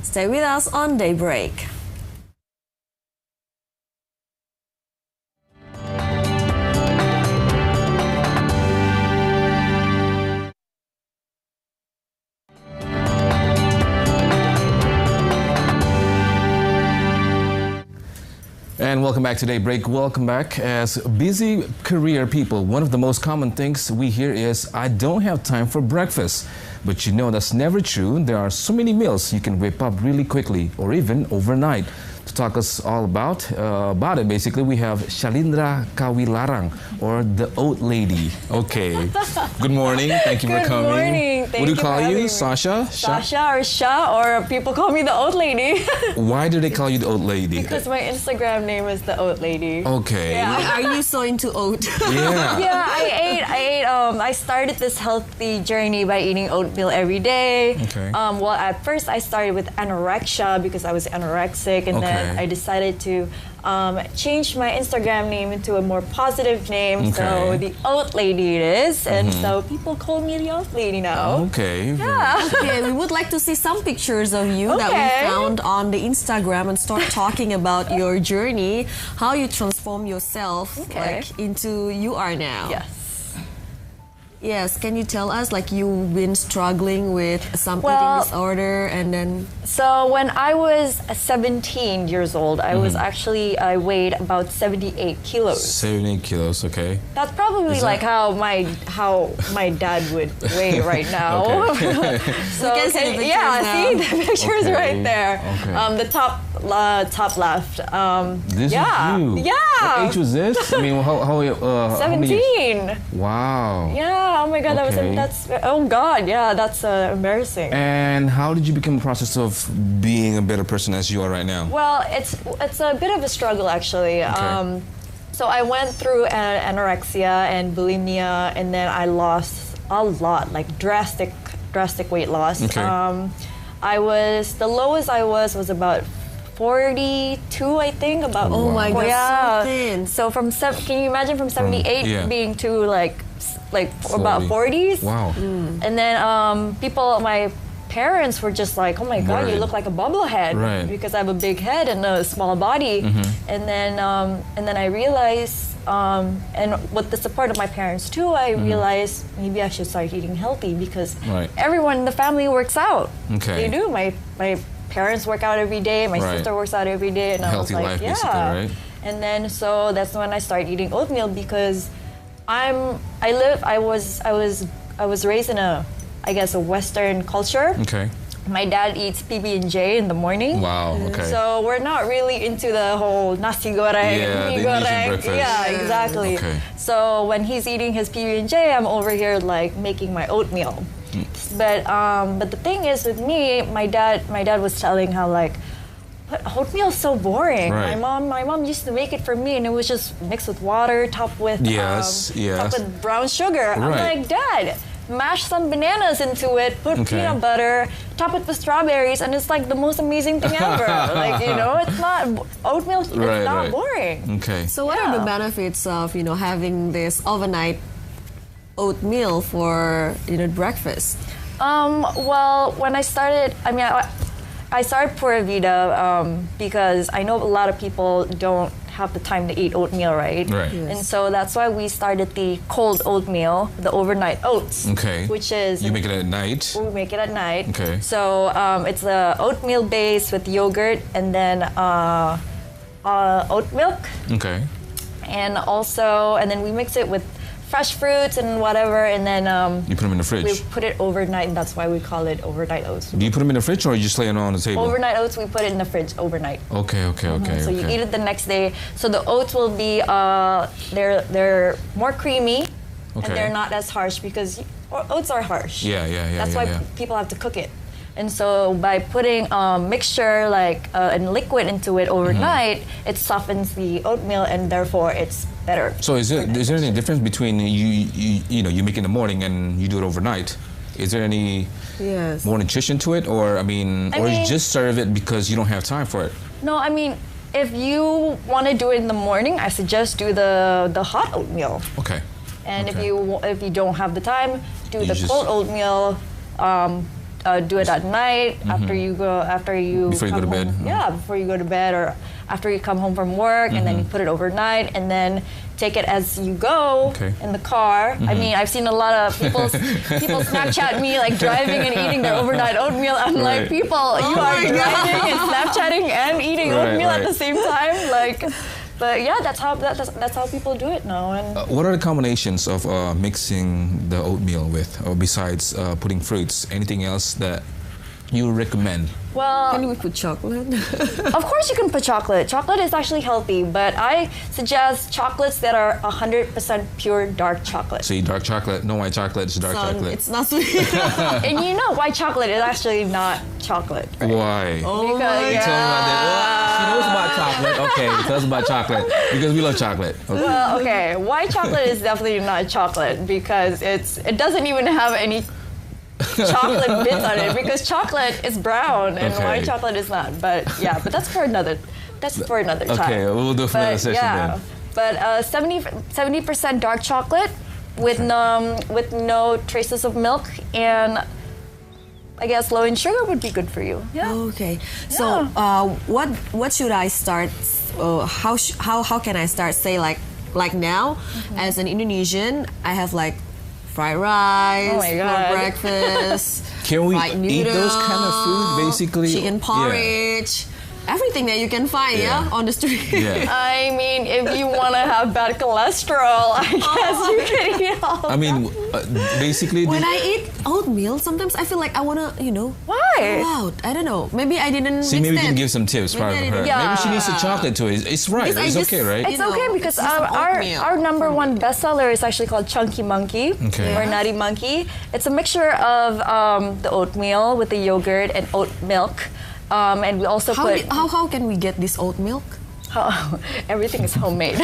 Stay with us on DayBreak. And welcome back to DayBreak. Welcome back. As busy career people, one of the most common things we hear is, I don't have time for breakfast. But you know that's never true. There are so many meals you can whip up really quickly or even overnight. To talk us all about it, basically, we have Shalindra Kawilarang, or the Oat Lady. Okay. Good morning. Thank you for coming. Good morning. What do you call you? Sasha? Sasha or Sha, or people call me the Oat Lady. Why do they call you the Oat Lady? Because my Instagram name is the Oat Lady. Okay. Yeah. Are you so into oat? Yeah. Yeah, I started this healthy journey by eating oatmeal every day. Okay. Well, at first I started with anorexia because I was anorexic, and then I decided to change my Instagram name into a more positive name. So the Oat Lady it is, and so people call me the Oat Lady now. Okay. Yeah. Okay, we would like to see some pictures of you that we found on the Instagram and start talking about your journey, how you transform yourself like into you are now. Yes. Yes, can you tell us, like, you've been struggling with some eating disorder, and then... So when I was 17 years old, I weighed about 78 kilos. 78 kilos, okay. That's probably like how my dad would weigh right now. So we can see the pictures see the pictures right there. Okay. The top left. This is you. Yeah. What age was this? I mean, how 17. Wow. Yeah. Oh my God. That's embarrassing. And how did you become the process of being a better person as you are right now? Well, it's a bit of a struggle actually. Okay. So I went through anorexia and bulimia, and then I lost a lot, like drastic weight loss. Okay. The lowest I was about 42, I think. About oh my God, yeah. so thin. So can you imagine from 78 being to like 40. About 40s? Wow. And then my parents were just like, oh my God, you look like a bobblehead, because I have a big head and a small body. And then I realized, and with the support of my parents too, I realized maybe I should start eating healthy, because everyone in the family works out. Okay. They do. My parents work out every day. My sister works out every day, and healthy I was life, like, basically, right? And then so that's when I started eating oatmeal, because I was raised in a Western culture. Okay. My dad eats PB&J in the morning. Wow, okay. So we're not really into the whole nasi goreng, mi goreng. Yeah, exactly. Okay. So when he's eating his PB&J, I'm over here like making my oatmeal. But the thing is with me, my dad was telling how like, but oatmeal is so boring. Right. My mom used to make it for me, and it was just mixed with water, topped with topped with brown sugar. I'm like, Dad, mash some bananas into it, put peanut butter, top it with strawberries, and it's like the most amazing thing ever. Like, it's not oatmeal. It's not boring. Okay. So what are the benefits of having this overnight oatmeal for breakfast? Well, when I started, I started Pura Vida because I know a lot of people don't have the time to eat oatmeal, right? Right. Yes. And so that's why we started the cold oatmeal, the overnight oats. Okay. Which is... You make it at night? We make it at night. Okay. So it's a oatmeal base with yogurt and then oat milk. Okay. And then we mix it with fresh fruits and whatever, and then you put them in the fridge. We put it overnight, and that's why we call it overnight oats. Do you put them in the fridge, or you just lay them on the table? Overnight oats, we put it in the fridge overnight. Okay. So you eat it the next day. So the oats will be they're more creamy, and they're not as harsh, because oats are harsh. Yeah. That's why people have to cook it. And so by putting mixture like and liquid into it overnight, it softens the oatmeal, and therefore it's better. So is there any difference between you make it in the morning and you do it overnight? Is there any more nutrition to it, or you just serve it because you don't have time for it? No, if you want to do it in the morning, I suggest do the hot oatmeal. Okay. And if you don't have the time, do the cold oatmeal. do it at night before you go to bed. Yeah, before you go to bed or after you come home from work, and then you put it overnight, and then take it as you go in the car. I mean, I've seen a lot of people Snapchat me like driving and eating their overnight oatmeal. I'm like, people, you are driving and Snapchatting and eating oatmeal at the same time, like. But yeah, that's how people do it now. And what are the combinations of mixing the oatmeal with, or besides putting fruits? Anything else that you recommend? Well, can we put chocolate? Of course you can put chocolate. Chocolate is actually healthy, but I suggest chocolates that are 100% pure dark chocolate. See, dark chocolate, no white chocolate, it's dark chocolate. It's not sweet. And you know, white chocolate is actually not chocolate. Right? Why? Oh because, my God. Well, she knows about chocolate. Okay, tell us about chocolate. Because we love chocolate. Okay. Well, okay, white chocolate is definitely not chocolate because it doesn't even have any chocolate bits on it, because chocolate is brown and white chocolate is not. But yeah, but that's for another time. Okay, we'll do it for another session then. But 70% dark chocolate with no traces of milk, and I guess low in sugar would be good for you. Yeah. Okay. So what should I start? How can I start? Say like now, as an Indonesian, I have like fried rice for breakfast. Can we eat those kind of food, basically? Chicken porridge. Everything that you can find, on the street. Yeah. I mean, if you want to have bad cholesterol, I guess you can eat all I mean, basically... When I eat oatmeal, sometimes I feel like I want to, Why? go out. I don't know. Maybe I didn't See, maybe we can give some tips for her. Maybe she needs a chocolate to it. It's right. It's okay, right? It's okay because our number one bestseller is actually called Chunky Monkey or Nutty Monkey. It's a mixture of the oatmeal with the yogurt and oat milk. And we also how can we get this oat milk? Everything is homemade.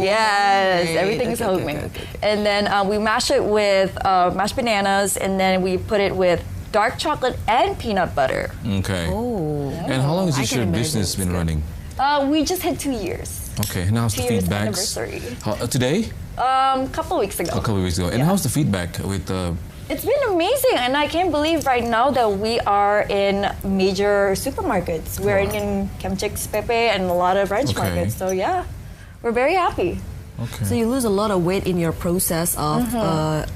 Yes, everything is homemade. Okay. And then we mash it with mashed bananas, and then we put it with dark chocolate and peanut butter. Okay. Oh. And how long has your business been running? We just hit 2 years. Okay. And how's the feedback? Anniversary. Today? Couple of weeks ago. A couple of weeks ago. And how's the feedback with It's been amazing, and I can't believe right now that we are in major supermarkets. We're in Kemchik's Pepe and a lot of ranch markets. So yeah, we're very happy. Okay. So you lose a lot of weight in your process of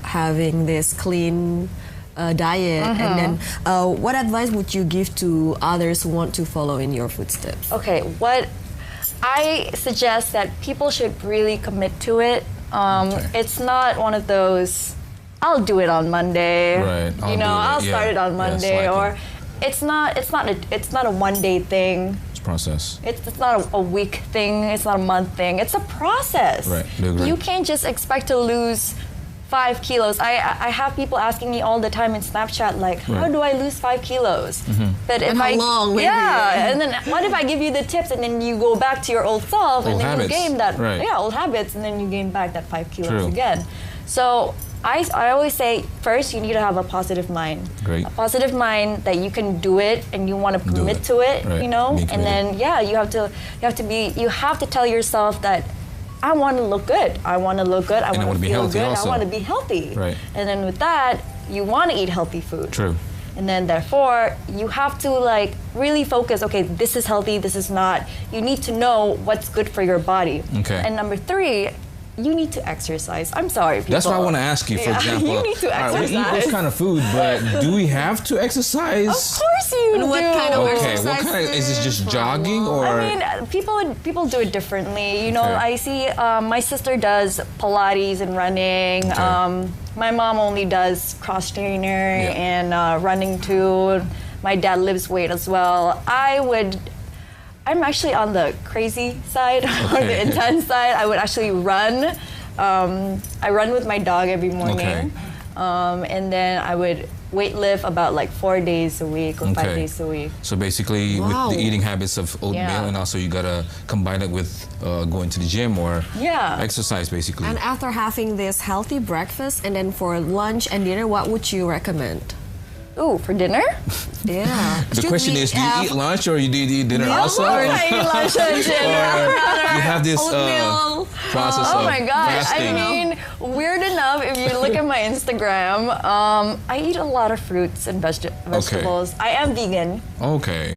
having this clean diet, and then what advice would you give to others who want to follow in your footsteps? Okay, what I suggest that people should really commit to it. It's not one of those, I'll do it on Monday. Right. I'll start it on Monday, or it's not a one-day thing. It's a process. It's not a week thing. It's not a month thing. It's a process. Right. You can't just expect to lose 5 kilos. I have people asking me all the time in Snapchat, like, how do I lose 5 kilos? But and how long? Maybe? Yeah. And then what if I give you the tips and then you go back to your old self and then habits. you gain that old habits, and then you gain back that 5 kilos again. So I always say, first, you need to have a positive mind. Great. A positive mind that you can do it and you want to commit to it, and then you have to tell yourself that I want to look good. I want to look good. I want to feel good. Also. I want to be healthy. Right. And then with that, you want to eat healthy food. True. And then therefore, you have to really focus, okay, this is healthy, this is not. You need to know what's good for your body. Okay. And number 3, you need to exercise. I'm sorry, people. That's what I want to ask you, for example. You need to exercise. We eat this kind of food, but do we have to exercise? Of course you do. What kind of exercise? What kind of, is it just jogging, or? I mean, people do it differently. I see my sister does Pilates and running. My mom only does cross trainer and running too. My dad lifts weight as well. I'm actually on the crazy side or the intense side. I would actually run. I run with my dog every morning. And then I would weight lift about 4 days a week or 5 days a week. So basically with the eating habits of oatmeal, and also you gotta combine it with going to the gym or exercise basically. And after having this healthy breakfast, and then for lunch and dinner, what would you recommend? Ooh, for dinner? Yeah. The question is, do you eat lunch or do you eat dinner also? I eat lunch and dinner. You have this process of oh my gosh! fasting. I mean, weird enough, if you look at my Instagram, I eat a lot of fruits and vegetables. I am vegan. Okay.